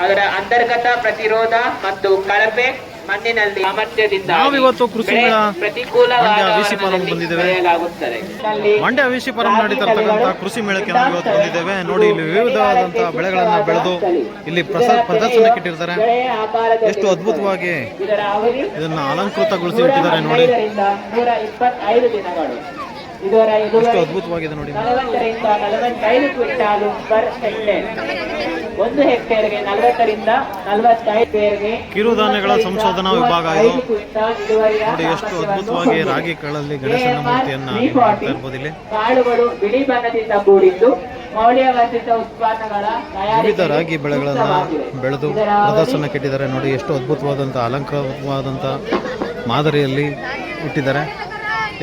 ಅದರ ಅಂತರ್ಗತ ಪ್ರತಿರೋಧ ಮತ್ತು ಕಳಪೆ ಮಣ್ಣಿನಲ್ಲಿ ಸಾಮರ್ಥ್ಯದಿಂದ ನಾವಿವತ್ತು ಕೃಷಿ ಮೇಳ ಪ್ರತಿಕೂಲ ಬೆಳೆಯಲಾಗುತ್ತದೆ. ಮಂಡ್ಯ ವಿಸಿ ಫಾರಂ ನಡೀತಿರ್ತಕ್ಕಂಥ ಕೃಷಿ ಮೇಳಕ್ಕೆ ನಾವು ಇವತ್ತು ಬಂದಿದ್ದೇವೆ. ನೋಡಿ, ಇಲ್ಲಿ ವಿವಿಧವಾದಂತಹ ಬೆಳೆಗಳನ್ನ ಬೆಳೆದು ಇಲ್ಲಿ ಪ್ರದರ್ಶನಕ್ಕೆ ಇಟ್ಟಿರ್ತಾರೆ. ಎಷ್ಟು ಅದ್ಭುತವಾಗಿ ಇದನ್ನ ಅಲಂಕೃತಗೊಳಿಸಿ ಇಟ್ಟಿದ್ದಾರೆ ನೋಡಿ. ಎಷ್ಟು ಅದ್ಭುತವಾಗಿದೆ ನೋಡಿ. 40 ರಿಂದ 45 ಕ್ವಿಂಟಾಲು ಪರ್ ಹೆಕ್ಟೇರ್. 1 ಹೆಕ್ಟೇರ್ಗೆ 40 ರಿಂದ 45 ಪೇರ್ಗೆ ಕಿರುಧಾನ್ಯಗಳ ಸಂಶೋಧನಾ ವಿಭಾಗ ಇದು. ನೋಡಿ ಎಷ್ಟು ಅದ್ಭುತವಾಗಿ ರಾಗಿ ಕಾಳಲ್ಲಿ ಗಣೇಶನ ಮೂರ್ತಿಯನ್ನ ಮಾಡ್ತಾ ಇರ್ಬೋದು. ಇಲ್ಲಿ ಕಾಳುಗಳು ಬಿಳಿ ಬಣ್ಣದಿಂದ ಕೂಡಿದ್ದು ಮೌಲ್ಯವರ್ಧಿತ ಉತ್ಪನ್ನಗಳ ವಿವಿಧ ರಾಗಿ ಬೆಳೆಗಳನ್ನ ಬೆಳೆದು ಪ್ರದರ್ಶನಕ್ಕೆ ಇಟ್ಟಿದ್ದಾರೆ. ನೋಡಿ ಎಷ್ಟು ಅದ್ಭುತವಾದಂತಹ ಅಲಂಕೃತವಾದಂತಹ ಮಾದರಿಯಲ್ಲಿ ಇಟ್ಟಿದ್ದಾರೆ.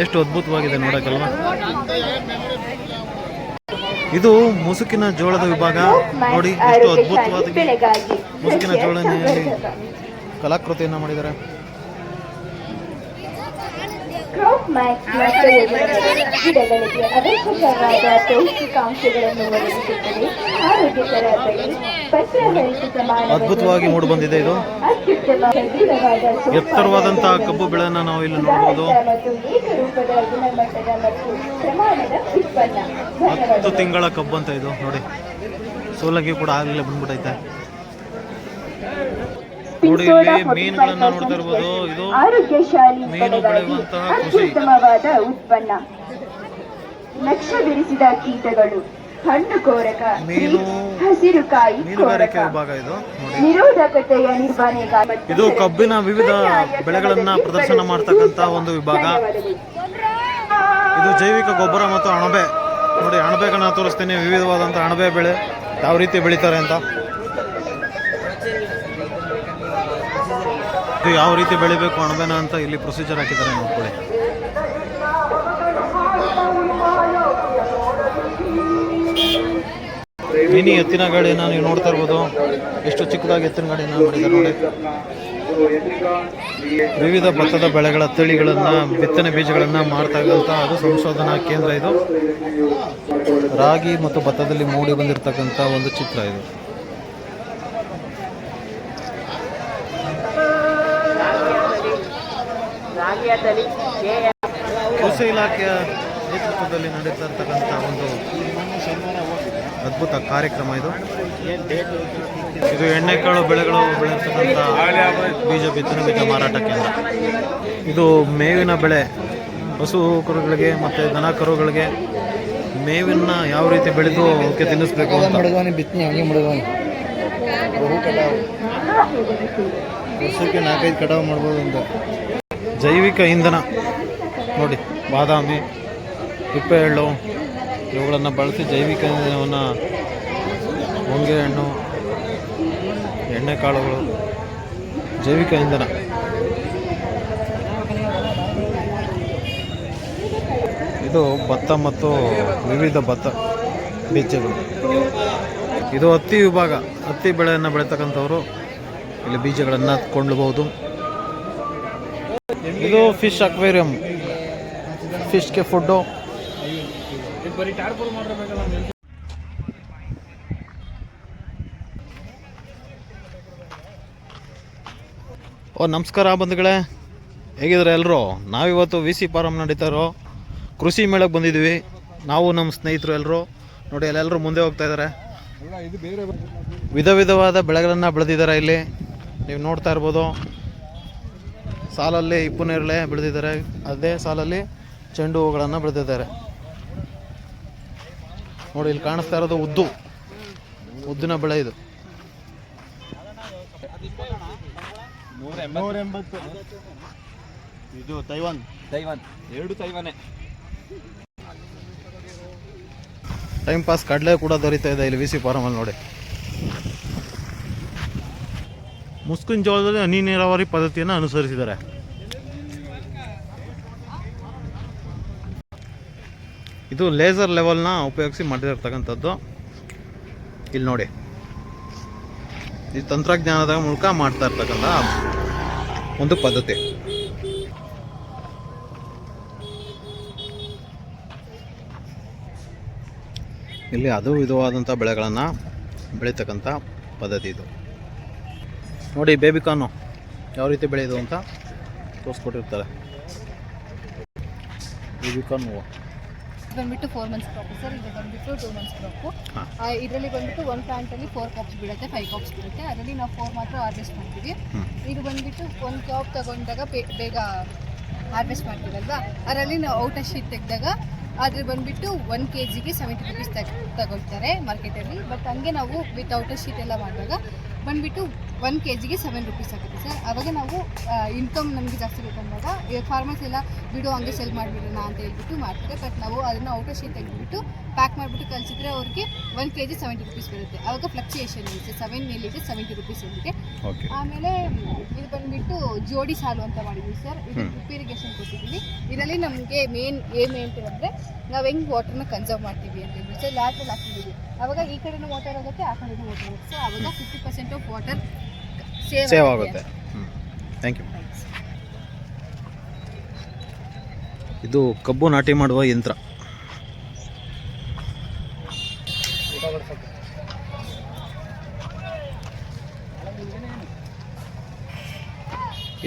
ಎಷ್ಟು ಅದ್ಭುತವಾಗಿದೆ ನೋಡಕ್ಕಲ್ವಾ. ಇದು ಮುಸುಕಿನ ಜೋಳದ ವಿಭಾಗ. ನೋಡಿ ಎಷ್ಟು ಅದ್ಭುತವಾಗಿ ಮುಸುಕಿನ ಜೋಳನೆಯಲ್ಲಿ ಕಲಾಕೃತಿಯನ್ನು ಮಾಡಿದ್ದಾರೆ. ಗಿಡಗಳಿಗೆ ಅವಶ್ಯಕವಾದ ಪೌಷ್ಟಿಕಾಂಶಗಳನ್ನು ಒದಗಿಸುತ್ತದೆ. ಆರೋಗ್ಯಕರ ಬೆಳೆ ಅದ್ಭುತವಾಗಿ ಮೂಡಿ ಬಂದಿದೆ. ಇದು ಎತ್ತರವಾದಂತಹ ಕಬ್ಬು ಬೆಳೆಯನ್ನು ನಾವು ಇಲ್ಲಿ ನೋಡಬಹುದು. 10 ತಿಂಗಳ ಕಬ್ಬು ಅಂತ ಇದು. ನೋಡಿ ಸೋಲಗಿ ಕೂಡ ಆಗಲೇ ಬಂದ್ಬಿಟ್ಟೈತೆ. ನೋಡಿ ಇಲ್ಲಿ ಮೀನುಗಳನ್ನ ನೋಡ್ತಾ ಇರ್ಬೋದು. ಇದು ಮೀನು ಬೆಳೆಯುವಂತಹ ಕೃಷಿ. ಉತ್ಪನ್ನ ನಕ್ಷೆ ಬಿಡಿಸಿದ ಕೀಟಗಳು, ಹಣ್ಣು ಕೋರಕ, ಹಸಿರುಕಾಯಿ ಮೀನುಗಾರಿಕೆ ವಿಭಾಗ ಇದು. ನಿರೋಧಕತೆಯ ನಿರ್ವಹಣೆಗಾಗಿ ಇದು ಕಬ್ಬಿನ ವಿವಿಧ ಬೆಳೆಗಳನ್ನ ಪ್ರದರ್ಶನ ಮಾಡ್ತಕ್ಕಂತ ಒಂದು ವಿಭಾಗ. ಇದು ಜೈವಿಕ ಗೊಬ್ಬರ ಮತ್ತು ಅಣಬೆ. ನೋಡಿ ಅಣಬೆಗಳನ್ನ ತೋರಿಸ್ತೇನೆ. ವಿವಿಧವಾದಂತಹ ಅಣಬೆ ಬೆಳೆ ಯಾವ ರೀತಿ ಬೆಳೀತಾರೆ ಅಂತ, ಇದು ಯಾವ ರೀತಿ ಬೆಳಿಬೇಕು ಅಣಬೆನ ಅಂತ ಇಲ್ಲಿ ಪ್ರೊಸೀಜರ್ ಹಾಕಿದ್ದಾರೆ ನೋಡ್ಕೊಳ್ಳಿ. ಮಿನಿ ಎತ್ತಿನ ಗಾಡಿನ ನೀವು ನೋಡ್ತಾ ಇರ್ಬೋದು. ಎಷ್ಟು ಚಿಕ್ಕದಾಗಿ ಎತ್ತಿನ ಗಾಡಿನ ಮಾಡಿದ್ದಾರೆ ನೋಡಿ. ವಿವಿಧ ಭತ್ತದ ಬೆಳೆಗಳ ತಳಿಗಳನ್ನ ಬಿತ್ತನೆ ಬೀಜಗಳನ್ನ ಮಾಡ್ತಕ್ಕಂಥ ಅದು ಸಂಶೋಧನಾ ಕೇಂದ್ರ. ಇದು ರಾಗಿ ಮತ್ತು ಭತ್ತದಲ್ಲಿ ಮೂಡಿ ಬಂದಿರತಕ್ಕಂಥ ಒಂದು ಚಿತ್ರ ಇದು. ಕೃಷಿ ಇಲಾಖೆಯ ನೇತೃತ್ವದಲ್ಲಿ ನಡೀತಾ ಇರ್ತಕ್ಕಂಥ ಒಂದು ಅದ್ಭುತ ಕಾರ್ಯಕ್ರಮ ಇದು. ಇದು ಎಣ್ಣೆಕಾಳು ಬೆಳೆಗಳು ಬೆಳೆಯತಕ್ಕಂಥ ಬೀಜ ಬಿತ್ತನೆ ಬೀಜ ಮಾರಾಟ ಕೇಂದ್ರ. ಇದು ಮೇವಿನ ಬೆಳೆ. ಹಸು ಕರುಗಳಿಗೆ ಮತ್ತು ದನ ಕರುಗಳಿಗೆ ಮೇವಿನ ಯಾವ ರೀತಿ ಬೆಳೆದು ಅವಕ್ಕೆ ತಿನ್ನಿಸ್ಬೇಕು ಅಂತ ವರ್ಷಕ್ಕೆ 4-5 ಕಟಾವು ಮಾಡ್ಬೋದು ಅಂತ. ಜೈವಿಕ ಇಂಧನ ನೋಡಿ, ಬಾದಾಮಿ, ತಿಪ್ಪೆ ಎಳ್ಳು ಇವುಗಳನ್ನು ಬಳಸಿ ಜೈವಿಕ ಇಂಧನವನ್ನು, ಹೊಂಗೆ ಹಣ್ಣು, ಎಣ್ಣೆಕಾಳುಗಳು, ಜೈವಿಕ ಇಂಧನ. ಇದು ಭತ್ತ ಮತ್ತು ವಿವಿಧ ಭತ್ತ ಬೀಜಗಳು. ಇದು ಹತ್ತಿ ವಿಭಾಗ. ಹತ್ತಿ ಬೆಳೆಯನ್ನು ಬೆಳೀತಕ್ಕಂಥವ್ರು ಇಲ್ಲಿ ಬೀಜಗಳನ್ನು ಕೊಂಡ್ಬಹುದು. ಇದು ಫಿಶ್ ಅಕ್ವೇರಿಯಂ, ಫಿಶ್ಗೆ ಫುಡ್ಡು. ನಮಸ್ಕಾರ ಬಂಧುಗಳೇ, ಹೇಗಿದ್ದಾರೆ ಎಲ್ಲರೂ? ನಾವಿವತ್ತು ವಿಸಿ ಫಾರಂ ನಡೀತಾ ಇರೋ ಕೃಷಿ ಮೇಳಕ್ಕೆ ಬಂದಿದ್ದೀವಿ. ನಾವು ನಮ್ಮ ಸ್ನೇಹಿತರು ಎಲ್ಲರೂ ನೋಡಿ, ಅಲ್ಲೆಲ್ಲರೂ ಮುಂದೆ ಹೋಗ್ತಾ ಇದ್ದಾರೆ. ವಿಧ ವಿಧವಾದ ಬೆಳೆಗಳನ್ನು ಬೆಳೆದಿದ್ದಾರೆ ಇಲ್ಲಿ ನೀವು ನೋಡ್ತಾ ಇರ್ಬೋದು. ಸಾಲಲ್ಲಿ ಇಪ್ಪು-ನೇರಳೆ ಬೆಳೆದಿದ್ದಾರೆ, ಅದೇ ಸಾಲಲ್ಲಿ ಚೆಂಡು ಹೂಗಳನ್ನು ಬೆಳೆದಿದ್ದಾರೆ. ನೋಡಿ ಇಲ್ಲಿ ಕಾಣಿಸ್ತಾ ಇರೋದು ಉದ್ದಿನ ಬೆಳೆ. ಇದು 180. ಇದು ತೈವಾನ್ 2 ತೈವಾನೆ. ಟೈಮ್ ಪಾಸ್ ಕಡಲೆ ಕೂಡ ದೊರೀತಾ ಇದೆ ಇಲ್ಲಿ ವಿಸಿ ಫಾರಮಲ್ಲಿ ನೋಡಿ. ಮುಸ್ಕಿನ ಜೋಳದಲ್ಲಿ ಹನಿ ನೀರಾವರಿ ಪದ್ಧತಿಯನ್ನು ಅನುಸರಿಸಿದ್ದಾರೆ. ಇದು ಲೇಸರ್ ಲೆವೆಲ್ನ ಉಪಯೋಗಿಸಿ ಮಾಡಿರ್ತಕ್ಕಂಥದ್ದು. ಇಲ್ಲಿ ನೋಡಿ, ಇದು ತಂತ್ರಜ್ಞಾನದ ಮೂಲಕ ಮಾಡ್ತಾ ಇರ್ತಕ್ಕಂಥ ಒಂದು ಪದ್ಧತಿ. ಇಲ್ಲಿ ಅದು ವಿಧವಾದಂಥ ಬೆಳೆಗಳನ್ನು ಬೆಳೀತಕ್ಕಂಥ ಪದ್ಧತಿ ಇದು. ನೋಡಿ ಬೇಬಿಕಾರ್ನು ಯಾವ ರೀತಿ ಬೆಳೆಯೋದು ಅಂತ ತೋರಿಸ್ಕೊಟ್ಟಿರ್ತಾರೆ. ಬೇಬಿಕಾರ್ನ್ ಹೂವು ಬಂದ್ಬಿಟ್ಟು 4 ಮಂತ್ಸ್ ಕ್ರಾಪ್ ಸರ್. ಇದು ಬಂದ್ಬಿಟ್ಟು 2 ಮಂತ್ಸ್ ಕ್ರಾಪು. ಇದರಲ್ಲಿ ಬಂದ್ಬಿಟ್ಟು ಒಂದು ಪ್ಲಾಂಟಲ್ಲಿ 4 ಕಾಪ್ಸ್ ಬೀಳುತ್ತೆ, 5 ಕಾಪ್ಸ್ ಬೀಳುತ್ತೆ. ಅದರಲ್ಲಿ ನಾವು 4 ಮಾತ್ರ ಹಾರ್ವೆಸ್ಟ್ ಮಾಡ್ತೀವಿ. ಇದು ಬಂದ್ಬಿಟ್ಟು ಒಂದು ಕ್ರಾಪ್ ತಗೊಂಡಾಗ ಬೇಗ ಹಾರ್ವೆಸ್ಟ್ ಮಾಡ್ತೀವಲ್ವಾ, ಅದರಲ್ಲಿ ನಾವು ಔಟರ್ ಶೀಟ್ ತೆಗೆದಾಗ ಅದ್ರ ಬಂದ್ಬಿಟ್ಟು 1 kgಗೆ 70 ರುಪೀಸ್ ತಗೊಳ್ತಾರೆ ಮಾರ್ಕೆಟಲ್ಲಿ. ಬಟ್ ಹಂಗೆ ನಾವು ವಿತ್ ಔಟರ್ ಶೀಟ್ ಎಲ್ಲ ಮಾಡಿದಾಗ ಬಂದ್ಬಿಟ್ಟು 1 kgಗೆ 7 ರುಪೀಸ್ ಆಗುತ್ತೆ ಸರ್. ಆವಾಗ ನಾವು ಇನ್ಕಮ್ ನಮಗೆ ಜಾಸ್ತಿ ಬೇಕಂದಾಗ ಫಾರ್ಮರ್ಸ್ ಎಲ್ಲ ಬಿಡು ಹಂಗೆ ಸೆಲ್ ಮಾಡಿಬಿಡೋಣ ಅಂತ ಹೇಳ್ಬಿಟ್ಟು ಮಾಡ್ತಾರೆ. ಬಟ್ ನಾವು ಅದನ್ನು ಔಟರ್ ಶೀಟ್ ತೆಗೆದುಬಿಟ್ಟು ಪ್ಯಾಕ್ ಮಾಡಿಬಿಟ್ಟು ಕಳಿಸಿದ್ರೆ ಅವ್ರಿಗೆ 1 kg 70 ರುಪೀಸ್ ಬರುತ್ತೆ. ಆವಾಗ ಫ್ಲಕ್ಚುಯೇಷನ್ ಇರುತ್ತೆ, 7 ಮೇಲಿದೆ 70 ರುಪೀಸ್ ಇರುತ್ತೆ. ಆಮೇಲೆ ಇದು ಬಂದುಬಿಟ್ಟು ಜೋಡಿ ಸಾಲು ಅಂತ ಮಾಡಿದ್ವಿ ಸರ್. ಇದು ಡ್ರಿಪ್ ಇರಿಗೇಷನ್ ಕೊಟ್ಟಿದ್ದೀವಿ. ಇದರಲ್ಲಿ ನಮಗೆ ಮೇನ್ ಏಮ್ ಏನಂತಂದರೆ ನಾವು ಹೆಂಗೆ ವಾಟರ್ನ ಕನ್ಸರ್ವ್ ಮಾಡ್ತೀವಿ ಅಂತ ಹೇಳಿ ಸರ್. ಲ್ಯಾಟ್ರಲ್ ಹಾಕ್ತಿದ್ದೀವಿ, ಆವಾಗ ಈ ಕಡೆನೂ ವಾಟರ್ ಆಗುತ್ತೆ, ಆ ಕಡೆನೂ ವಾಟರ್ ಆಗುತ್ತೆ. ಸೊ ಆವಾಗ 50% ಆಫ್ ವಾಟರ್ ಸೇವ್ ಆಗುತ್ತೆ. Thank you. ಇದು ಕಬ್ಬು ನಾಟಿ ಮಾಡುವ ಯಂತ್ರ.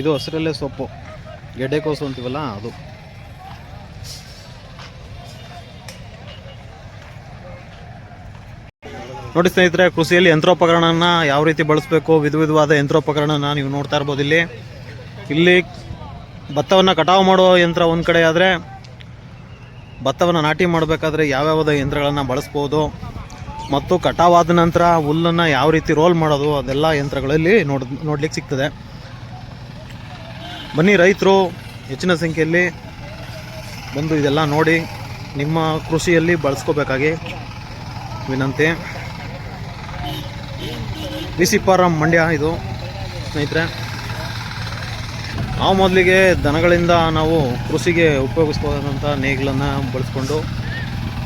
ಇದು ಹಸಿರಲ್ಲೇ ಸೊಪ್ಪು, ಗೆಡ್ಡೆಕೋಸು ಅಂತೀವಲ್ಲ ಅದು. ನೋಡಿ ಸ್ನೇಹಿತರೆ, ಕೃಷಿಯಲ್ಲಿ ಯಂತ್ರೋಪಕರಣನ ಯಾವ ರೀತಿ ಬಳಸಬೇಕು, ವಿಧವಾದ ಯಂತ್ರೋಪಕರಣನ ನೀವು ನೋಡ್ತಾ ಇರ್ಬೋದು. ಇಲ್ಲಿ ಭತ್ತವನ್ನು ಕಟಾವು ಮಾಡುವ ಯಂತ್ರ ಒಂದು ಕಡೆ ಆದರೆ, ಭತ್ತವನ್ನು ನಾಟಿ ಮಾಡಬೇಕಾದ್ರೆ ಯಾವ್ಯಾವ ಯಂತ್ರಗಳನ್ನು ಬಳಸ್ಬೋದು ಮತ್ತು ಕಟಾವಾದ ನಂತರ ಹುಲ್ಲನ್ನು ಯಾವ ರೀತಿ ರೋಲ್ ಮಾಡೋದು ಅದೆಲ್ಲ ಯಂತ್ರಗಳಲ್ಲಿ ನೋಡ್ಲಿಕ್ಕೆ ಸಿಗ್ತದೆ. ಬನ್ನಿ, ರೈತರು ಹೆಚ್ಚಿನ ಸಂಖ್ಯೆಯಲ್ಲಿ ಬಂದು ಇದೆಲ್ಲ ನೋಡಿ ನಿಮ್ಮ ಕೃಷಿಯಲ್ಲಿ ಬಳಸ್ಕೋಬೇಕಾಗಿ ವಿನಂತಿ. BC ಫಾರಂ ಮಂಡ್ಯ ಇದು ಸ್ನೇಹಿತರೆ. ನಾವು ಮೊದಲಿಗೆ ದನಗಳಿಂದ ನಾವು ಕೃಷಿಗೆ ಉಪಯೋಗಿಸ್ಬೋದಂಥ ನೇಗಿಲನ್ನು ಬಳಸ್ಕೊಂಡು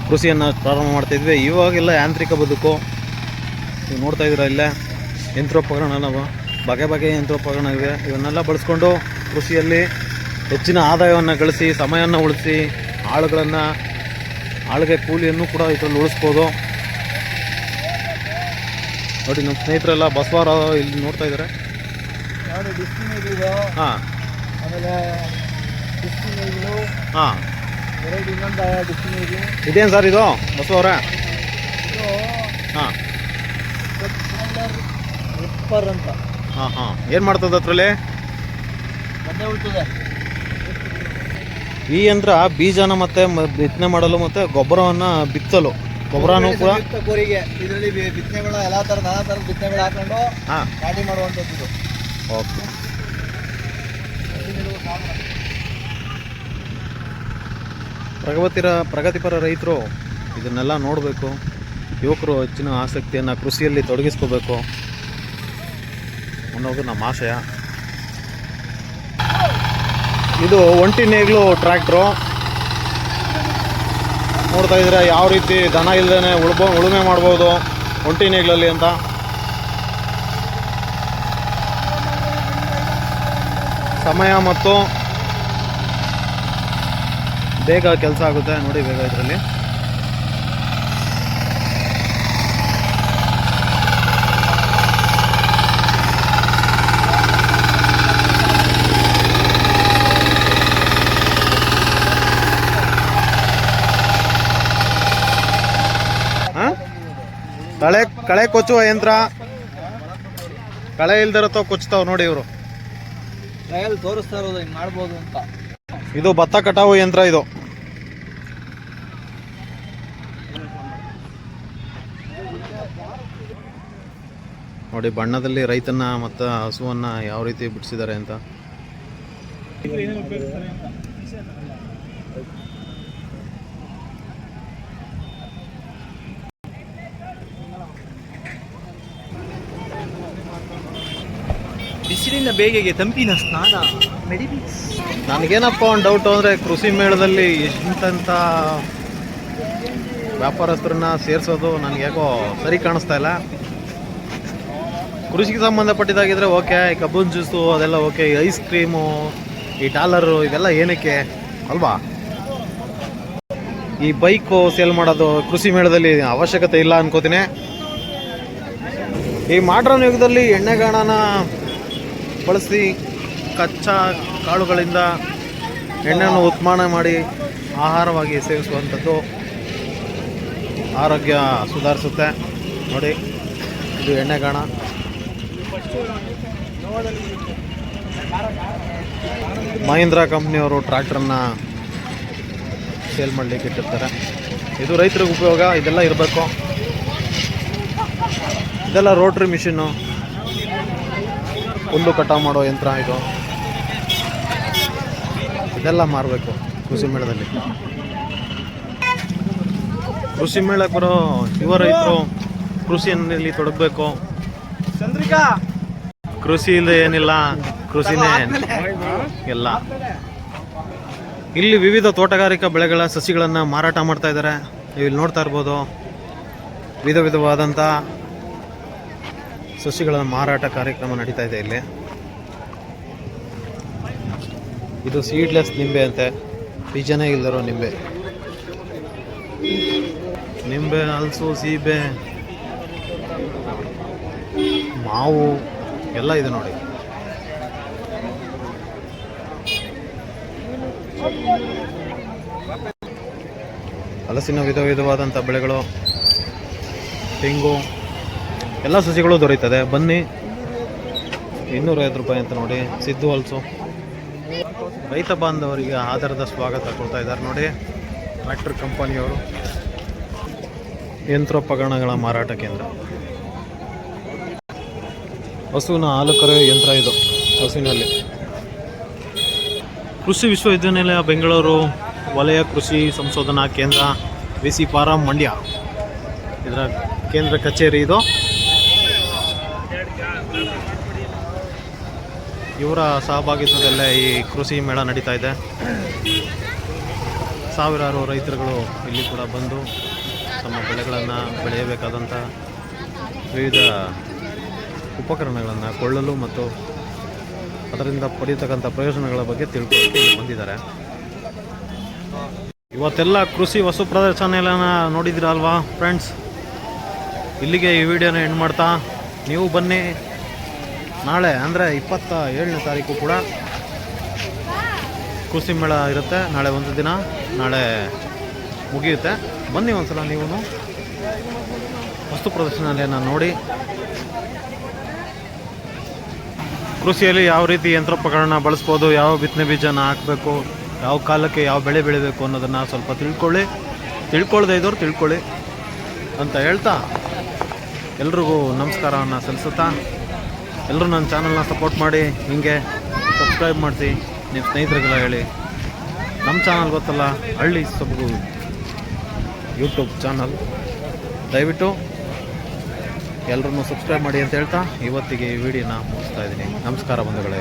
ಕೃಷಿಯನ್ನು ಪ್ರಾರಂಭ ಮಾಡ್ತಾಯಿದ್ವಿ. ಇವಾಗೆಲ್ಲ ಯಾಂತ್ರಿಕ ಬದುಕು. ನೀವು ನೋಡ್ತಾ ಇದ್ದೀರಾ ಇಲ್ಲೇ ಯಂತ್ರೋಪಕರಣ, ಬಗೆ ಬಗೆಯ ಯಂತ್ರೋಪಕರಣಗಳಿವೆ. ಇವನ್ನೆಲ್ಲ ಬಳಸ್ಕೊಂಡು ಕೃಷಿಯಲ್ಲಿ ಹೆಚ್ಚಿನ ಆದಾಯವನ್ನು ಗಳಿಸಿ, ಸಮಯವನ್ನು ಉಳಿಸಿ, ಆಳುಗೆ ಕೂಲಿಯನ್ನು ಕೂಡ ಇದರಲ್ಲಿ ಉಳಿಸ್ಬೋದು. ನೋಡಿ, ನಮ್ಮ ಸ್ನೇಹಿತರೆಲ್ಲ ಬಸವಾರ ಇಲ್ಲಿ ನೋಡ್ತಾ ಇದ್ದಾರೆ. ಹಾಂ, ಹಾಂ, ಇದೇನು ಸರ್ ಇದು ಬಸವರ? ಹಾಂ, ಅಂತ. ಹಾಂ ಹಾಂ, ಏನು ಮಾಡ್ತದೆ ಅದರಲ್ಲಿ? ಈ ಯಂತ್ರ ಬೀಜನ ಮತ್ತೆ ಬಿತ್ತನೆ ಮಾಡಲು ಮತ್ತು ಗೊಬ್ಬರವನ್ನು ಬಿತ್ತಲು, ಗೊಬ್ಬರನೂ ಕೂಡ ಇದರಲ್ಲಿ ಬಿತ್ತನೆಗಳು ಎಲ್ಲ ನಾನಾ ಥರದ ಬಿತ್ತನೆಗಳು ಹಾಕೊಂಡು ನಾಟಿ ಮಾಡುವಂಥದ್ದು. ಓಕೆ. ಪ್ರಗತಿಪರ ರೈತರು ಇದನ್ನೆಲ್ಲ ನೋಡಬೇಕು. ಯುವಕರು ಹೆಚ್ಚಿನ ಆಸಕ್ತಿಯನ್ನು ಕೃಷಿಯಲ್ಲಿ ತೊಡಗಿಸ್ಕೋಬೇಕು ಅನ್ನೋದು ನಮ್ಮ ಆಶಯ. ಇದು ಒಂಟಿ ನೇಗಿಲು ಟ್ರ್ಯಾಕ್ಟ್ರು. ನೋಡ್ತಾ ಇದ್ರೆ ಯಾವ ರೀತಿ ದನ ಇಲ್ಲದೇ ಉಳುಮೆ ಮಾಡ್ಬೋದು ಒಂಟಿ ನೇಗಿಲಲ್ಲಿ ಅಂತ. ಸಮಯ ಮತ್ತು ಬೇಗ ಕೆಲಸ ಆಗುತ್ತೆ ನೋಡಿ, ಬೇಗ ಇದರಲ್ಲಿ. ಕಳೆ ಕೊಚ್ಚುವ ಯಂತ್ರ. ಕಳೆ ಇಲ್ದಿರತ್ತೋ ಕೊಚ್ತಾವ್ ನೋಡಿ ಇವರು. ತೋರಿಸ್ತಾ ಇರೋದು ಹಿಂಗೆ ಮಾಡ್ಬೋದು ಅಂತ. ಇದು ಭತ್ತ ಕಟಾವು ಯಂತ್ರ. ಇದು ನೋಡಿ, ಬಣ್ಣದಲ್ಲಿ ರೈತನ ಮತ್ತು ಹಸುವನ್ನ ಯಾವ ರೀತಿ ಬಿಡಿಸಿದ್ದಾರೆ ಅಂತ. ಬಿಸಿಲಿನ ಬೇಗೆಗೆ ತಂಪಿನ ಸ್ನಾನ. ನನಗೇನಪ್ಪ ಒಂದು ಡೌಟು ಅಂದರೆ, ಕೃಷಿ ಮೇಳದಲ್ಲಿ ಎಂತೆಂಥ ವ್ಯಾಪಾರಸ್ಥರನ್ನ ಸೇರಿಸೋದು ನನಗೆ ಯಾಕೋ ಸರಿ ಕಾಣಿಸ್ತಾ ಇಲ್ಲ. ಕೃಷಿಗೆ ಸಂಬಂಧಪಟ್ಟಿದ್ದಾಗಿದ್ರೆ ಓಕೆ, ಈ ಕಬ್ಬಿನ ಜ್ಯೂಸು ಅದೆಲ್ಲ ಓಕೆ, ಈ ಐಸ್ ಕ್ರೀಮು, ಈ ಡಾಲರು ಇದೆಲ್ಲ ಏನಕ್ಕೆ ಅಲ್ವಾ? ಈ ಬೈಕು ಸೇಲ್ ಮಾಡೋದು ಕೃಷಿ ಮೇಳದಲ್ಲಿ ಅವಶ್ಯಕತೆ ಇಲ್ಲ ಅನ್ಕೋತೀನಿ. ಈ ಮಾಡ್ರನ್ ಯುಗದಲ್ಲಿ ಎಣ್ಣೆಗಾಣನ ಬಳಸಿ ಕಚ್ಚಾ ಕಾಳುಗಳಿಂದ ಎಣ್ಣೆಯನ್ನು ಉತ್ಪಾದನೆ ಮಾಡಿ ಆಹಾರವಾಗಿ ಸೇವಿಸುವಂಥದ್ದು ಆರೋಗ್ಯ ಸುಧಾರಿಸುತ್ತೆ. ನೋಡಿ, ಇದು ಎಣ್ಣೆಗಾಣ. ಮಹೀಂದ್ರಾ ಕಂಪ್ನಿಯವರು ಟ್ರ್ಯಾಕ್ಟರ್ನ ಸೇಲ್ ಮಾಡಲಿಕ್ಕೆ ಇಟ್ಟಿರ್ತಾರೆ. ಇದು ರೈತರಿಗೆ ಉಪಯೋಗ. ಇದೆಲ್ಲ ಇರಬೇಕು. ಇದೆಲ್ಲ ರೋಟ್ರಿ ಮಿಷಿನ್ನು, ಹುಲ್ಲು ಕಟಾವು ಮಾಡೋ ಯಂತ್ರ. ಇದೆಲ್ಲ ಮಾರಬೇಕು ಕೃಷಿ ಮೇಳದಲ್ಲಿ. ಕೃಷಿ ಮೇಳಕ್ಕೆ ಬರೋ ಯುವ ರೈತರು ಕೃಷಿಯಲ್ಲಿ ತೊಡಗಬೇಕು. ಕೃಷಿ ಇಲ್ಲದೆ ಏನಿಲ್ಲ, ಕೃಷಿನೇ ಎಲ್ಲ. ಇಲ್ಲಿ ವಿವಿಧ ತೋಟಗಾರಿಕಾ ಬೆಳೆಗಳ ಸಸಿಗಳನ್ನು ಮಾರಾಟ ಮಾಡ್ತಾ ಇದ್ದಾರೆ. ನೀವು ಇಲ್ಲಿ ನೋಡ್ತಾ ಇರ್ಬೋದು, ವಿಧವಾದಂಥ ಸಸಿಗಳ ಮಾರಾಟ ಕಾರ್ಯಕ್ರಮ ನಡೀತಾ ಇದೆ ಇಲ್ಲಿ. ಇದು ಸೀಡ್ಲೆಸ್ ನಿಂಬೆ ಅಂತೆ, ಬೀಜನೇ ಇಲ್ದಿರೋ ನಿಂಬೆ. ನಿಂಬೆ, ಹಲಸು, ಸೀಬೆ, ಮಾವು ಎಲ್ಲ ಇದೆ ನೋಡಿ. ಹಲಸಿನ ವಿಧವಾದಂಥ ಬೆಳೆಗಳು, ತೆಂಗು, ಎಲ್ಲ ಸಸಿಗಳು ದೊರೆಯುತ್ತದೆ. ಬನ್ನಿ, 250 ರೂಪಾಯಿ ಅಂತ ನೋಡಿ. ಸಿದ್ದು ಹಲಸು. ರೈತ ಬಾಂಧವರಿಗೆ ಆಧಾರದ ಸ್ವಾಗತ ಕೊಡ್ತಾ ಇದ್ದಾರೆ ನೋಡಿ ಟ್ರ್ಯಾಕ್ಟರ್ ಕಂಪನಿಯವರು. ಯಂತ್ರೋಪಕರಣಗಳ ಮಾರಾಟ ಕೇಂದ್ರ. ಹಸುವಿನ ಹಾಲು ಕರೆಯುವ ಯಂತ್ರ ಇದು. ಹಸುವಿನಲ್ಲಿ ಕೃಷಿ ವಿಶ್ವವಿದ್ಯಾನಿಲಯ ಬೆಂಗಳೂರು ವಲಯ ಕೃಷಿ ಸಂಶೋಧನಾ ಕೇಂದ್ರ, VC ಫಾರಂ ಮಂಡ್ಯ, ಇದರ ಕೇಂದ್ರ ಕಚೇರಿ ಇದು. ಇವರ ಸಹಭಾಗಿತ್ವದಲ್ಲೇ ಈ ಕೃಷಿ ಮೇಳ ನಡೀತಾ ಇದೆ. ಸಾವಿರಾರು ರೈತರುಗಳು ಇಲ್ಲಿ ಕೂಡ ಬಂದು ತಮ್ಮ ಬೆಳೆಗಳನ್ನು ಬೆಳೆಯಬೇಕಾದಂಥ ವಿವಿಧ ಉಪಕರಣಗಳನ್ನು ಕೊಳ್ಳಲು ಮತ್ತು ಅದರಿಂದ ಪಡೆಯತಕ್ಕಂಥ ಪ್ರಯೋಜನಗಳ ಬಗ್ಗೆ ತಿಳ್ಕೊಳ್ಳೋಕೆ ಬಂದಿದ್ದಾರೆ. ಇವತ್ತೆಲ್ಲ ಕೃಷಿ ವಸ್ತು ಪ್ರದರ್ಶನ ಎಲ್ಲ ನೋಡಿದ್ದೀರಲ್ವಾ ಫ್ರೆಂಡ್ಸ್. ಇಲ್ಲಿಗೆ ಈ ವಿಡಿಯೋನ ಎಂಡ್ ಮಾಡ್ತಾ, ನೀವು ಬನ್ನಿ. ನಾಳೆ ಅಂದರೆ 27ನೇ ತಾರೀಕು ಕೂಡ ಕೃಷಿ ಮೇಳ ಇರುತ್ತೆ. ನಾಳೆ ಒಂದು ದಿನ, ನಾಳೆ ಮುಗಿಯುತ್ತೆ. ಬನ್ನಿ ಒಂದ್ಸಲ ನೀವು ವಸ್ತು ಪ್ರದರ್ಶನವನ್ನು ನೋಡಿ. ಕೃಷಿಯಲ್ಲಿ ಯಾವ ರೀತಿ ಯಂತ್ರೋಪಕರಣ ಬಳಸ್ಬೋದು, ಯಾವ ಬಿತ್ತನೆ ಬೀಜನ ಹಾಕಬೇಕು, ಯಾವ ಕಾಲಕ್ಕೆ ಯಾವ ಬೆಳೆ ಬೆಳಿಬೇಕು ಅನ್ನೋದನ್ನು ಸ್ವಲ್ಪ ತಿಳ್ಕೊಳ್ಳದೆ ಇದ್ದವ್ರು ತಿಳ್ಕೊಳ್ಳಿ ಅಂತ ಹೇಳ್ತಾ, ಎಲ್ರಿಗೂ ನಮಸ್ಕಾರವನ್ನು ಸಲ್ಲಿಸುತ್ತಾ, ಎಲ್ಲರೂ ನನ್ನ ಚಾನಲ್ನ ಸಪೋರ್ಟ್ ಮಾಡಿ, ಹಿಂಗೆ ಸಬ್ಸ್ಕ್ರೈಬ್ ಮಾಡಿಸಿ, ನಿಮ್ಮ ಸ್ನೇಹಿತರಿಗೆಲ್ಲ ಹೇಳಿ. ನಮ್ಮ ಚಾನಲ್ ಗೊತ್ತಲ್ಲ, ಹಳ್ಳಿ ಸೊಬಗು ಯೂಟ್ಯೂಬ್ ಚಾನಲ್. ದಯವಿಟ್ಟು ಎಲ್ಲರನ್ನೂ ಸಬ್ಸ್ಕ್ರೈಬ್ ಮಾಡಿ ಅಂತ ಹೇಳ್ತಾ ಇವತ್ತಿಗೆ ಈ ವಿಡಿಯೋನ ಮುಗಿಸ್ತಾ ಇದ್ದೀನಿ. ನಮಸ್ಕಾರ ಬಂಧುಗಳೇ.